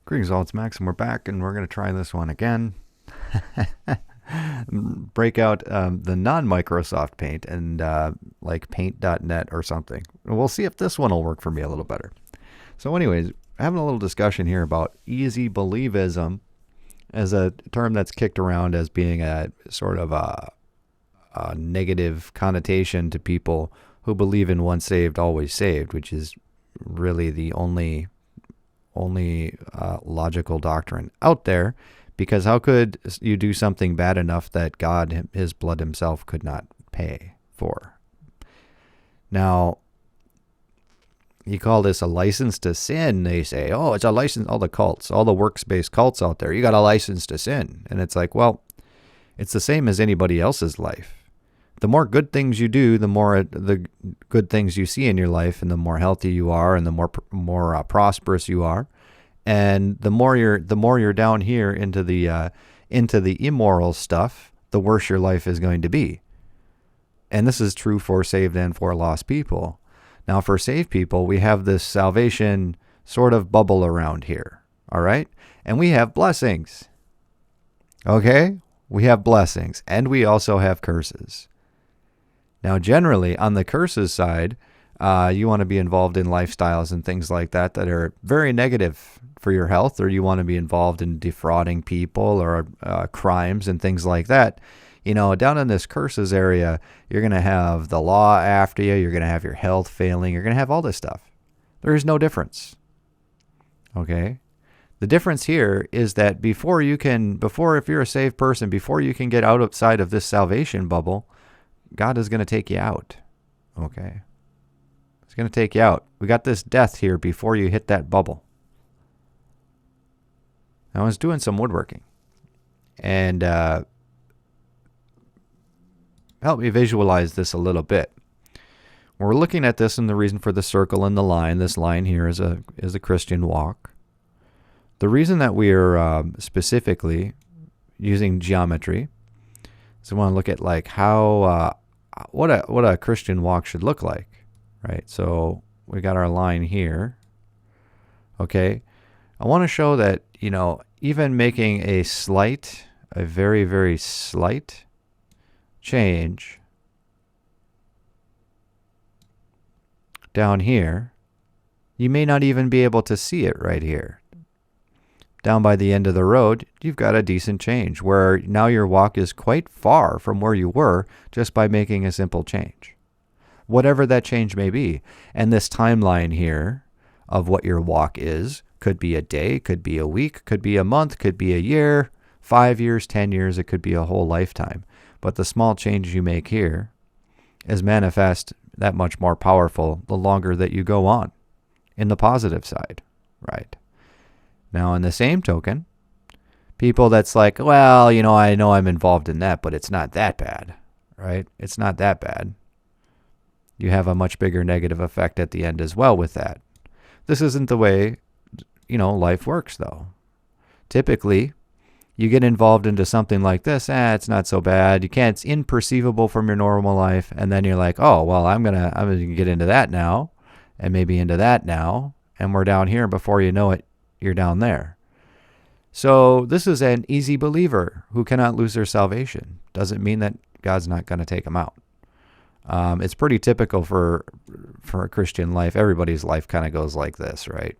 Greetings, all. It's Max, and we're back, and we're going to try this one again. Break out the non-Microsoft Paint and like Paint.net or something. We'll see if this one will work for me a little better. So, anyways, having a little discussion here about easy believism as a term that's kicked around as being a sort of a negative connotation to people who believe in once saved, always saved, which is really the only logical doctrine out there, because how could you do something bad enough that God, his blood himself, could not pay for? Now, you call this a license to sin. They say, oh, it's a license. All the cults, all the works-based cults out there, you got a license to sin. And it's like, well, it's the same as anybody else's life. The more good things you do, the more the good things you see in your life, and the more healthy you are, and the more prosperous you are, and the more you're down here into the immoral stuff, the worse your life is going to be. And this is true for saved and for lost people. Now, for saved people, we have this salvation sort of bubble around here, all right, and we have blessings. Okay, we have blessings, and we also have curses. Now, generally, on the curses side, you want to be involved in lifestyles and things like that are very negative for your health, or you want to be involved in defrauding people or crimes and things like that. You know, down in this curses area, you're going to have the law after you. You're going to have your health failing. You're going to have all this stuff. There is no difference. Okay? The difference here is that if you're a saved person, before you can get outside of this salvation bubble, God is going to take you out. Okay? He's going to take you out. We got this death here before you hit that bubble. I was doing some woodworking, and help me visualize this a little bit. We're looking at this, and the reason for the circle and the line, this line here is a Christian walk. The reason that we are specifically using geometry is I want to look at like how what a Christian walk should look like, right? So we got our line here. Okay, I want to show that, you know, even making a very, very slight change down here, you may not even be able to see it right here. Down by the end of the road, you've got a decent change where now your walk is quite far from where you were just by making a simple change, whatever that change may be. And this timeline here of what your walk is could be a day, could be a week, could be a month, could be a year, 5 years, 10 years, it could be a whole lifetime. But the small change you make here is manifest that much more powerful the longer that you go on in the positive side, right? Now, in the same token, people that's like, well, you know I'm involved in that, but it's not that bad, right? It's not that bad. You have a much bigger negative effect at the end as well with that. This isn't the way, life works, though. Typically, you get involved into something like this, it's not so bad. It's imperceivable from your normal life, and then you're like, oh, well, I'm gonna get into that now, and maybe into that now, and we're down here, and before you know it, you're down there. So this is an easy believer who cannot lose their salvation. Doesn't mean that God's not going to take them out. It's pretty typical for a Christian life. Everybody's life kind of goes like this, right?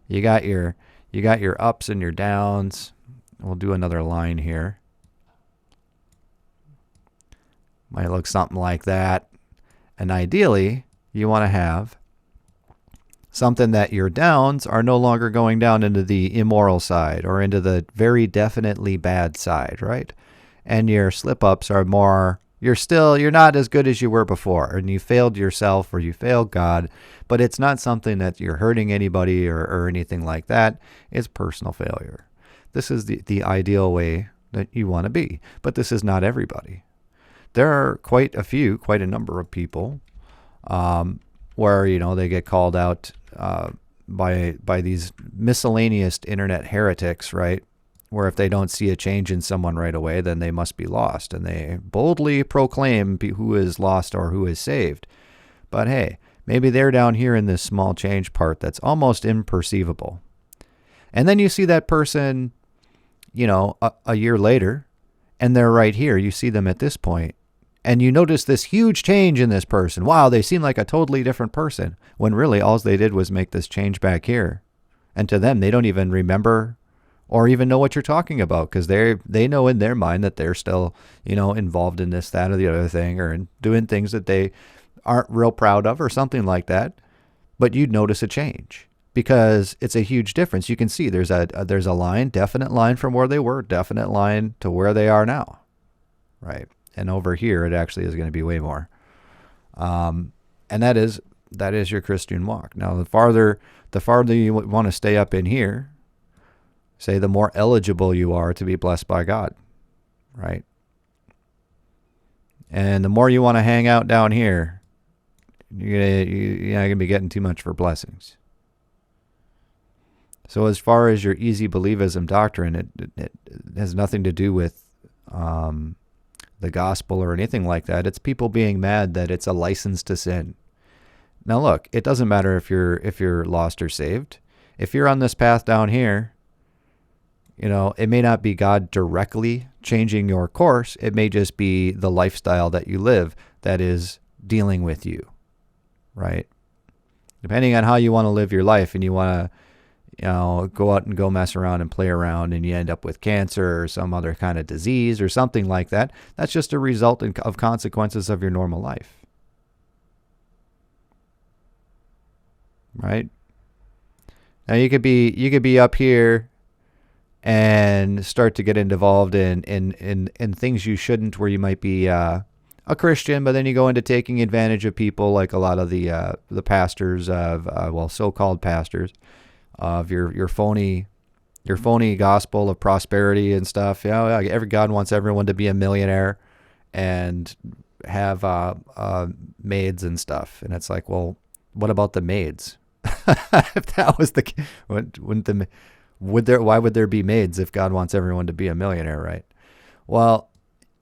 You got your ups and your downs. We'll do another line here. Might look something like that. And ideally, you want to have something that your downs are no longer going down into the immoral side or into the very definitely bad side, right? And your slip-ups are more, you're not as good as you were before, and you failed yourself or you failed God, but it's not something that you're hurting anybody or anything like that. It's personal failure. This is the ideal way that you want to be, but this is not everybody. There are quite a number of people where, they get called out by these miscellaneous internet heretics, right? Where if they don't see a change in someone right away, then they must be lost. And they boldly proclaim who is lost or who is saved. But hey, maybe they're down here in this small change part that's almost imperceivable. And then you see that person, a year later, and they're right here. You see them at this point, and you notice this huge change in this person. Wow, they seem like a totally different person, when really all they did was make this change back here. And to them, they don't even remember or even know what you're talking about, because they know in their mind that they're still, involved in this, that, or the other thing, or in doing things that they aren't real proud of or something like that. But you'd notice a change because it's a huge difference. You can see there's a line, definite line from where they were, definite line to where they are now, right? And over here, it actually is going to be way more. And that is your Christian walk. Now, the farther you want to stay up in here, say the more eligible you are to be blessed by God, right? And the more you want to hang out down here, you're not going to be getting too much for blessings. So as far as your easy believism doctrine, it has nothing to do with the gospel or anything like that. It's people being mad that it's a license to sin. Now look, it doesn't matter if you're lost or saved. If you're on this path down here, it may not be God directly changing your course. It may just be the lifestyle that you live that is dealing with you, right? Depending on how you want to live your life, and you want to, go out and go mess around and play around, and you end up with cancer or some other kind of disease or something like that, that's just a result of consequences of your normal life, right? Now you could be up here and start to get involved in things you shouldn't, where you might be a Christian, but then you go into taking advantage of people, like a lot of the pastors of so-called pastors of your phony gospel of prosperity and stuff. Every God wants everyone to be a millionaire and have maids and stuff, and it's like, well, what about the maids? If that was the case, why would there be maids if God wants everyone to be a millionaire, right? Well,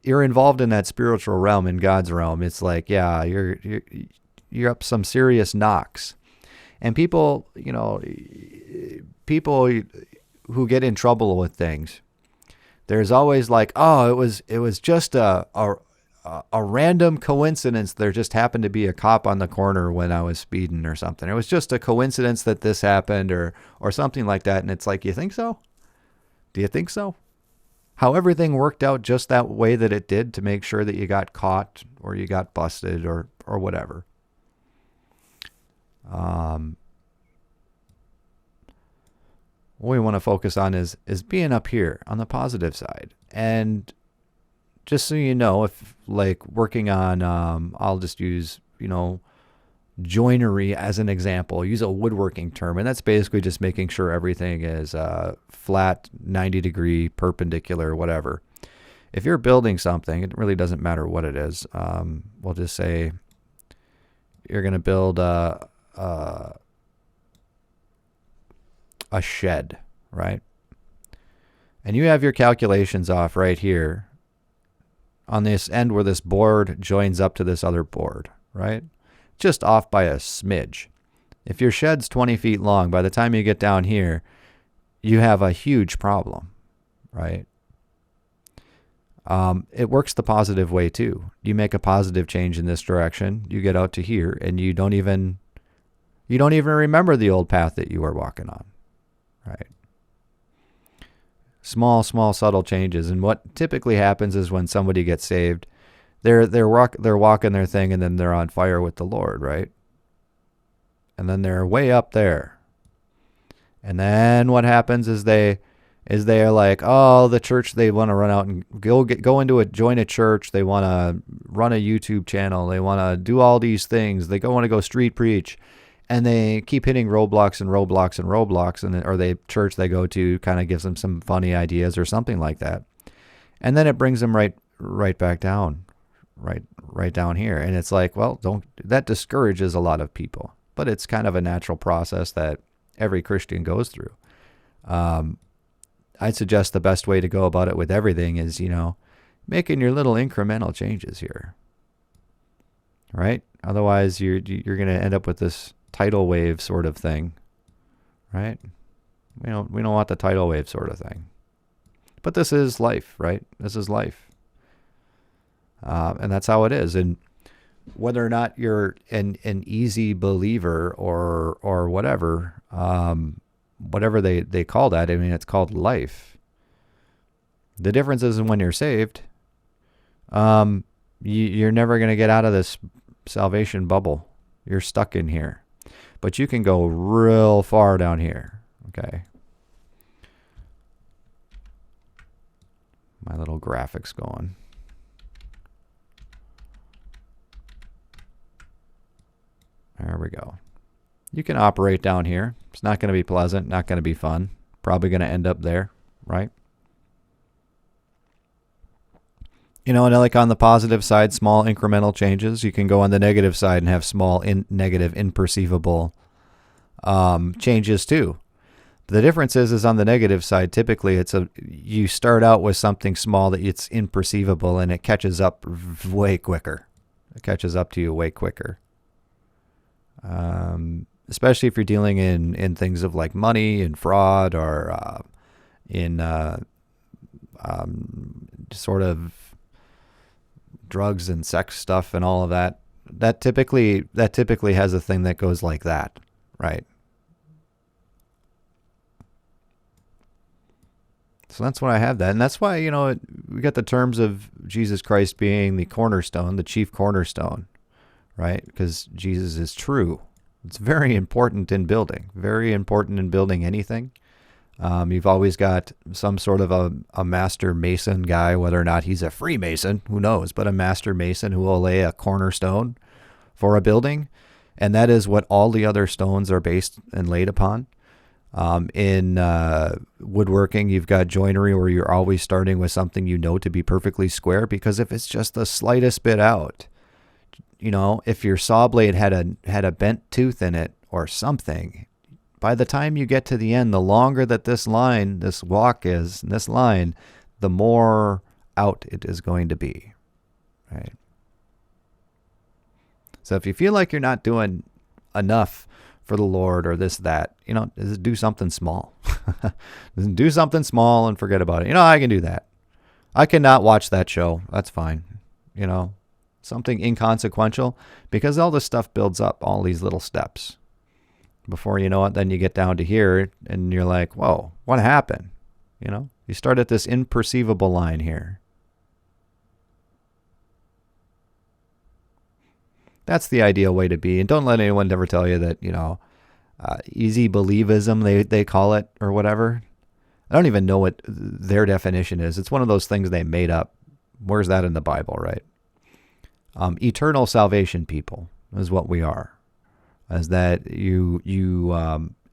you're involved in that spiritual realm, in God's realm. It's like, yeah, you're up some serious knocks. And people who get in trouble with things, there's always like, oh, it was just a random coincidence. There just happened to be a cop on the corner when I was speeding or something. It was just a coincidence that this happened or something like that. And it's like, you think so? Do you think so? How everything worked out just that way that it did to make sure that you got caught or you got busted or whatever. What we want to focus on is being up here on the positive side. And just so you know, if like working on, I'll just use, joinery as an example, use a woodworking term. And that's basically just making sure everything is flat, 90-degree, perpendicular, whatever. If you're building something, it really doesn't matter what it is. We'll just say you're going to build a shed, right? And you have your calculations off right here on this end where this board joins up to this other board, right? Just off by a smidge. If your shed's 20 feet long, by the time you get down here, you have a huge problem, right? It works the positive way too. You make a positive change in this direction, you get out to here, and you don't even remember the old path that you were walking on, right? Small, subtle changes. And what typically happens is when somebody gets saved, they're walking their thing, and then they're on fire with the Lord, right? And then they're way up there. And then what happens is they are like, oh, the church, they want to run out and join a church. They want to run a YouTube channel. They want to do all these things. They want to go street preach. And they keep hitting roadblocks, or the church they go to kind of gives them some funny ideas or something like that. And then it brings them right back down, right down here. And it's like, well, that discourages a lot of people, but it's kind of a natural process that every Christian goes through. I'd suggest the best way to go about it with everything is, making your little incremental changes here, right? Otherwise, you're going to end up with this tidal wave sort of thing, right? We don't want the tidal wave sort of thing. But this is life, right? This is life. And that's how it is. And whether or not you're an easy believer or whatever, whatever they call that, I mean, it's called life. The difference is when you're saved, you're never going to get out of this salvation bubble. You're stuck in here. But you can go real far down here. Okay. My little graphics going. There we go. You can operate down here. It's not going to be pleasant, not going to be fun. Probably going to end up there, right? And like on the positive side, small incremental changes. You can go on the negative side and have small negative imperceivable changes too. The difference is on the negative side, typically you start out with something small that it's imperceivable and it catches up way quicker. It catches up to you way quicker. Especially if you're dealing in things of like money and fraud or in sort of drugs and sex stuff and all of that. That typically has a thing that goes like that, right? So that's why I have that. And that's why, we got the terms of Jesus Christ being the cornerstone, the chief cornerstone, right? Because Jesus is true. It's very important in building, anything. You've always got some sort of a master mason guy, whether or not he's a Freemason, who knows, but a master mason who will lay a cornerstone for a building. And that is what all the other stones are based and laid upon. In woodworking, you've got joinery where you're always starting with something to be perfectly square, because if it's just the slightest bit out, if your saw blade had a bent tooth in it or something, by the time you get to the end, the longer that this line is, the more out it is going to be, right? So if you feel like you're not doing enough for the Lord or that, just do something small. Do something small and forget about it. I can do that. I cannot watch that show. That's fine. Something inconsequential, because all this stuff builds up, all these little steps. Before you know it, then you get down to here and you're like, whoa, what happened? You start at this imperceivable line here. That's the ideal way to be. And don't let anyone ever tell you that, easy believism, they call it, or whatever. I don't even know what their definition is. It's one of those things they made up. Where's that in the Bible, right? Eternal salvation people is what we are. As that you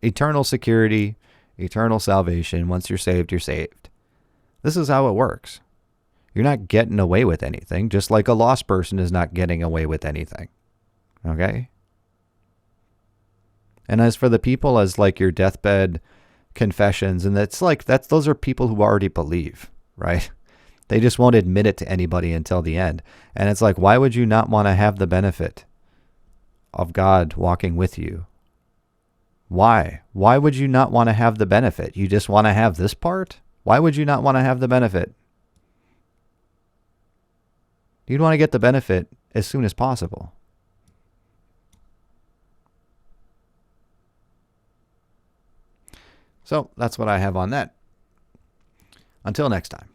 eternal security, eternal salvation. Once you're saved, you're saved. This is how it works. You're not getting away with anything, just like a lost person is not getting away with anything. Okay? And as for the people as like your deathbed confessions, and those are people who already believe, right? They just won't admit it to anybody until the end. And it's like, why would you not want to have the benefit of God walking with you? Why? Why would you not want to have the benefit? You just want to have this part? Why would you not want to have the benefit? You'd want to get the benefit as soon as possible. So that's what I have on that. Until next time.